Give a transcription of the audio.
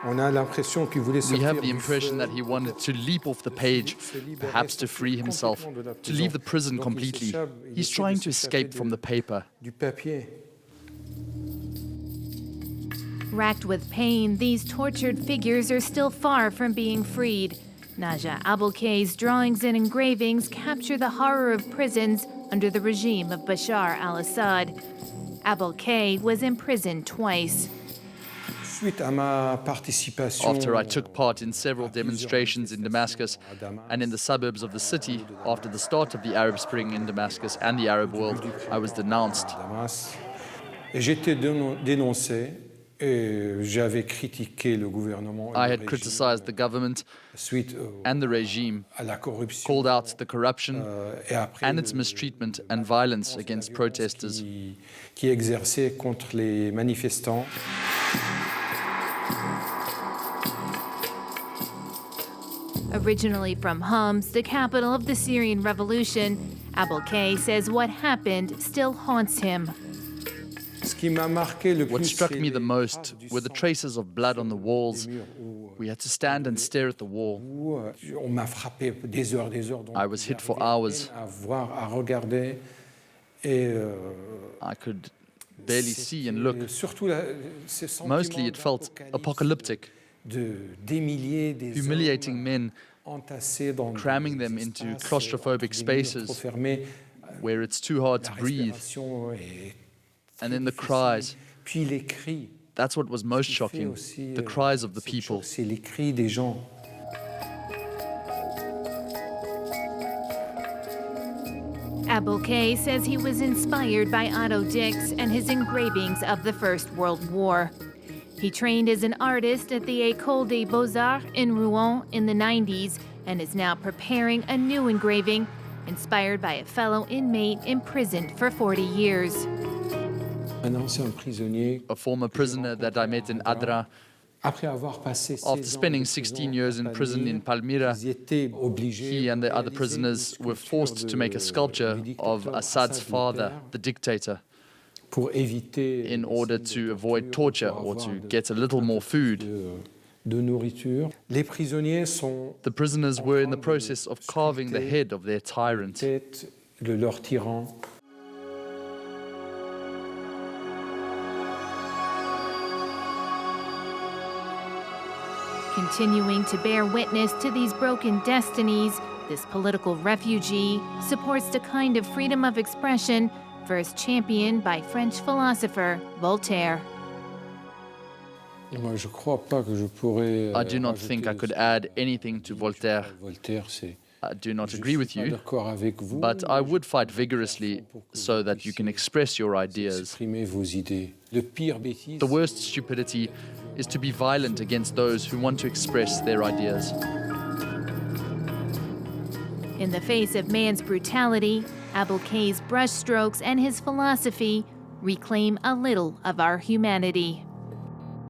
On a l'impression qu'il voulait We have sortir the du impression feu, that he wanted to leap off the page, perhaps to free himself, to leave the prison completely. He's trying to escape from the paper. Du papier. Racked with pain, these tortured figures are still far from being freed. Naja Albukai's drawings and engravings capture the horror of prisons under the regime of Bashar al-Assad. Albukai was imprisoned twice. After I took part in several demonstrations in Damascus and in the suburbs of the city, after the start of the Arab Spring in Damascus and the Arab world, I was denounced. I had criticized the government and the regime, called out the corruption and its mistreatment and violence against protesters. Originally from Homs, the capital of the Syrian revolution, Albukai says what happened still haunts him. What struck me the most were the traces of blood on the walls. We had to stand and stare at the wall. I was hit for hours. I could barely see and look. Mostly it felt apocalyptic. Humiliating men, cramming them into claustrophobic spaces where it's too hard to breathe. And then the cries. That's what was most shocking, the cries of the people. Albukai says he was inspired by Otto Dix and his engravings of the First World War. He trained as an artist at the École des Beaux-Arts in Rouen in the 90s and is now preparing a new engraving inspired by a fellow inmate imprisoned for 40 years. A former prisoner that I met in Adra. After spending 16 years in prison in Palmyra, he and the other prisoners were forced to make a sculpture of Assad's father, the dictator, in order to avoid torture or to get a little more food. The prisoners were in the process of carving the head of their tyrant. Continuing to bear witness to these broken destinies, this political refugee supports the kind of freedom of expression first championed by French philosopher Voltaire. I do not think I could add anything to Voltaire. I do not agree with you, but I would fight vigorously so that you can express your ideas. The worst stupidity is to be violent against those who want to express their ideas. In the face of man's brutality, Albukai's brushstrokes and his philosophy reclaim a little of our humanity.